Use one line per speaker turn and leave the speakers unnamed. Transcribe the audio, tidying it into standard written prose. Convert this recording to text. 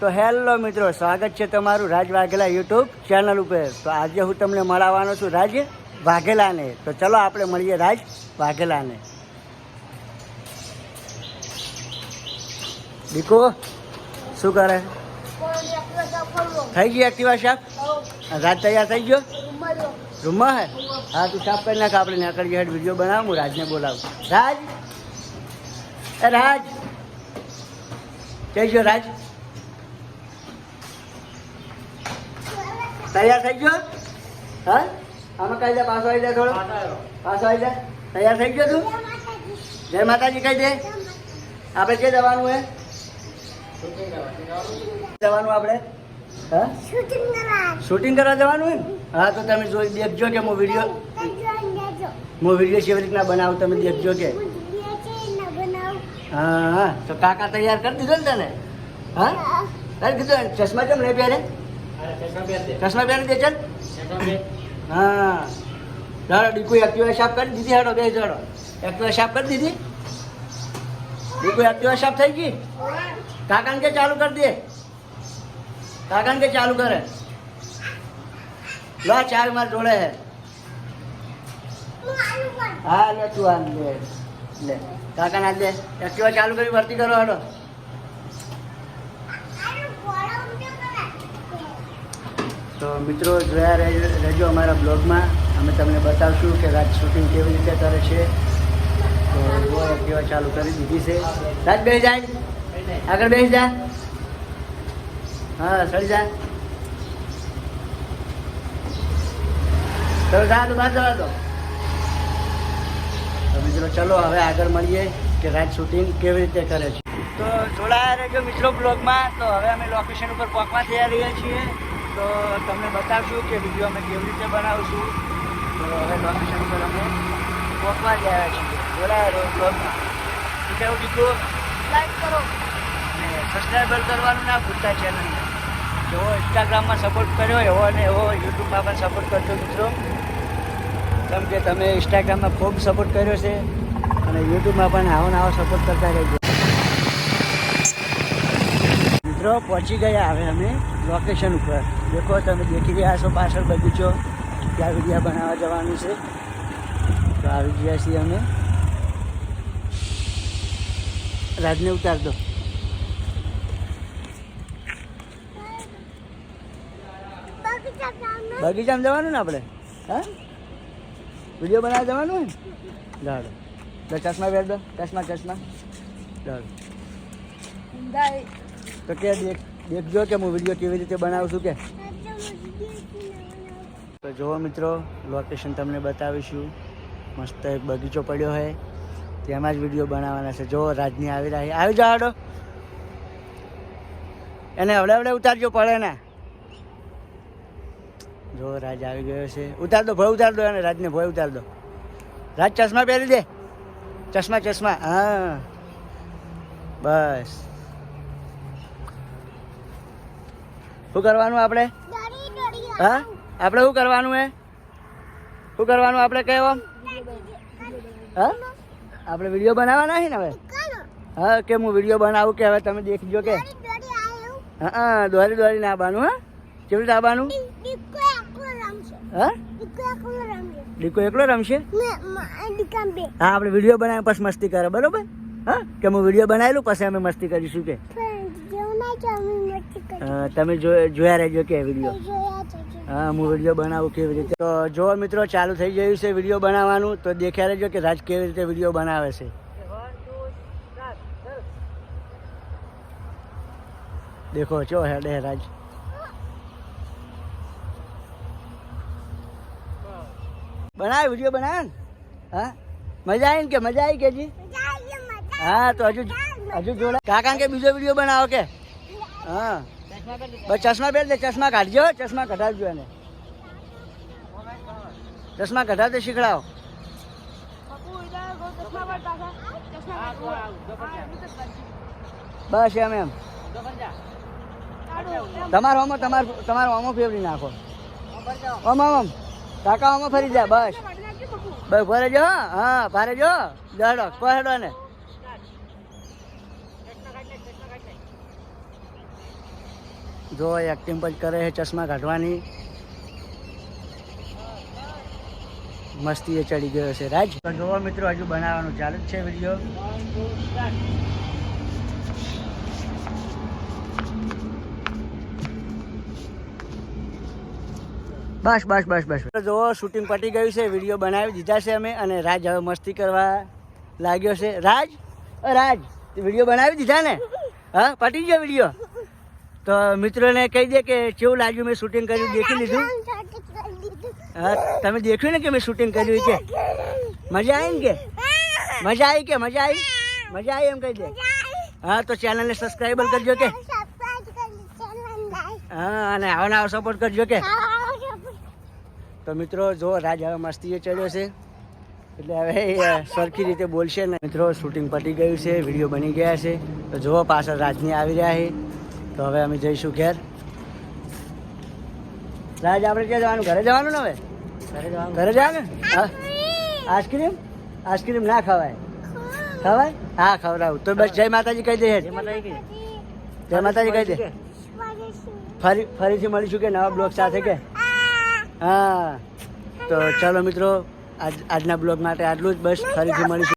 તો હેલો મિત્રો, સ્વાગત છે તમારું રાજ વાઘેલા યુટ્યુબ ચેનલ ઉપર। તો આજે હું તમને મળવાનો છું રાજ વાઘેલાને। તો ચલો આપણે મળીએ રાજ વાઘેલાને। દીકો શું કરે? થઈ ગઈ એક્ટિવા સાફ? રાજ તૈયાર થઈ ગયો? રૂમમાં હે? હા તું સાફ કરી નાખ, આપણે નીકળીએ હેડ વિડીયો બનાવું। હું રાજને બોલાવું। રાજ, એ રાજ જઈ ગયો? રાજ તૈયાર થઈ ગયો? હા આમાં કહી દે, પાછો આવી જાય, થોડો પાછો આવી જાય। તૈયાર થઈ ગયો તું? જય માતાજી કહી દે। આપણે ક્યાં જવાનું હે? જવાનું આપણે? હા શૂટિંગ કરવા જવાનું હે? હા તો તમે જોઈ દેખજો કે હું વિડીયો કેવી રીતના બનાવું, તમે દેખજો કે। હા હા તો કાકા તૈયાર કરી દીધો ને તને? હા કરી દીધો। ચશ્મા કેમ નહીં પહેરે? ચશ્મા પહેરી દે ચાલ। હા ચાલો ડીકુ એક્ટિવા સાફ કરી દીધી। હેડો બે જડો એક્ટિવા સાફ કરી દીધી। ડીકુ એક્ટિવા સાફ થઈ ગઈ? કાકાને કે ચાલુ કરી દે, કાકાને કે ચાલુ કરે। લો ચાર માર જોડે હે। હા લે તું આ લે લે કાકા ના દે એક્ટિવા ચાલુ કરી ભરતી કરો। હેડો તો મિત્રો જોયા રહેજો અમારા બ્લોગમાં। અમે તમને બતાવશું કે રાજ શૂટિંગ કેવી રીતે કરે છે। તો જો એક્ટિવા ચાલુ કરી દીધી છે। રાજ બેસી જાય, આગળ બેસી જા। હા સડી જા, ચલો જા તો બહાર જવા દો। તો મિત્રો ચલો હવે આગળ મળીએ કે રાજ શૂટિંગ કેવી રીતે કરે છે। તો જોડાયા રહેજો મિત્રો બ્લોગમાં। તો હવે અમે લોકેશન ઉપર પહોંચવા થઈ રહ્યા છીએ। તો તમને બતાવશું કે વિડીયો અમે કેવી રીતે બનાવશું। તો હવે લોકેશન ઉપર અમે પહોંચવા જ આવ્યા છીએ। જોડાયા રહો બ્લોગમાં। બીજા દીકરો લાઈક કરો અને સબસ્ક્રાઈબર કરવાનું ના ભૂલતા ચેનલને। જેવો ઇન્સ્ટાગ્રામમાં સપોર્ટ કર્યો એવો અને એવો યુટ્યુબમાં પણ સપોર્ટ કરજો મિત્રો, કેમ કે તમે ઇન્સ્ટાગ્રામમાં ખૂબ સપોર્ટ કર્યો છે અને યુટ્યુબમાં પણ આવો ને આવો સપોર્ટ કરતા રહેજો મિત્રો। પહોંચી ગયા હવે અમે લોકેશન ઉપર। દેખો તમે દેખી રહ્યા છો પાછળ બગીચો, ત્યાં વિડીયો બનાવવા જવાનું છે। તો આવી ગયા છીએ અમે। રાજને ઉતાર દો। બગીચામાં જવાનું ને આપણે? હા વિડીયો બનાવવા જવાનું ને? ચાલો તો ચશ્મા પહેર દો, ચશ્મા ચાલો। તો કે દેખજો કે હું વિડીયો કેવી રીતે બનાવું છું કે। તો જુઓ મિત્રો લોકેશન તમને બતાવીશું। મસ્ત એક બગીચો પડ્યો હોય, તેમાં જ વિડીયો બનાવવાના છે। જો રાજની આવી રહ્યા, આવી જાઓ હાડો, એને હવડે ઉતારજો, પડે ને। જો રાજ આવી ગયો છે, ઉતાર દો ભય, ઉતાર દો એને, રાજને ભય ઉતાર દો। રાજ ચશ્મા પહેરી દે, ચશ્મા હા બસ। શું કરવાનું આપણે? હા આપણે શું કરવાનું હે? શું કરવાનું આપણે કહેવો? હા આપણે વિડીયો બનાવવાના છે ને હવે? હા કે હું વિડીયો બનાવું કે હવે તમે દેખજો કે? હા દોરી ના આવવાનું। હા કેવી રીતે આવવાનું? હા દીકો એકલો રમશે? હા આપણે વિડીયો બનાવી પછી મસ્તી કરે, બરોબર? હા કે હું વિડીયો બનાવેલું પછી અમે મસ્તી કરીશું કે? તમે જોયા રહેજો કે વિડીયો। હા હું વિડીયો બનાવું કેવી રીતે। તો જો મિત્રો ચાલુ થઈ ગયું છે વિડીયો બનાવવાનું। તો દેખ્યા રહેજો કે રાજ કેવી રીતે વિડીયો બનાવે છે। દેખો ચો હેડે રાજ। બનાવે વિડીયો બનાવે ને? હા મજા આવી ને કે? મજા આવી કે જી? હા તો હજુ જોડે કાકા કે બીજો વિડીયો બનાવો કે? હા બસ ચશ્મા પહેર દે, ચશ્મા કાઢજો, ચશ્મા કઢાવજો એને, ચશ્મા કઢાવતે શીખડાવો। બસ એમ તમારો આમાં ફેવરી નાખો। આમ કાકા આમાં ફરી જાય, બસ ભરે જો। હા ભારે જો દડો કહડો ને। જો એક્ટિંગ પણ કરે છે ચશ્મા કાઢવાની. મસ્તી એ ચડી ગયો છે રાજ. તો જોવો મિત્રો હજુ બનાવવાનું ચાલુ જ છે વિડીયો. બસ બસ બસ બસ. જોવો શૂટિંગ પતી ગયું છે, વિડીયો બનાવી દીધા છે અમે, અને રાજ હવે મસ્તી કરવા લાગ્યો છે. રાજ રાજ વિડીયો બનાવી દીધા ને? હા પતી ગયો વિડીયો. તો મિત્રોને કહી દે કે કેવું લાગ્યું મેં શૂટિંગ કર્યું, દેખી લીધું? હા તમે દેખ્યું ને કે મેં શૂટિંગ કર્યું કે મજા આવી ને? કે મજા આવી? કે મજા આવી? મજા આવી એમ કહી દે. હા તો ચેનલને સબસ્ક્રાઈબર કરજો કે. હા અને આવો ને આવો સપોર્ટ કરજો કે. તો મિત્રો જો રાજ હવે મસ્તીએ ચડ્યો છે એટલે હવે સરખી રીતે બોલશે ને. મિત્રો શૂટિંગ પતી ગયું છે, વિડીયો બની ગયા છે. તો જુઓ પાછળ રાજની આવી રહ્યા છે. તો હવે અમે જઈશું ઘેર. રાજ આપણે ક્યાં જવાનું? ઘરે જવાનું ને? હવે ઘરે જવાનું. હા આઈસ્ક્રીમ? આઈસ્ક્રીમ ના ખવાય. ખવાય? હા ખવડાવું. તો બસ જય માતાજી કહી દે. જય માતાજી કહી દે. ફરીથી મળીશું કે નવા બ્લોગ સાથે કે. હા તો ચાલો મિત્રો આજના બ્લોગ માટે આટલું જ. બસ ફરીથી મળીશું.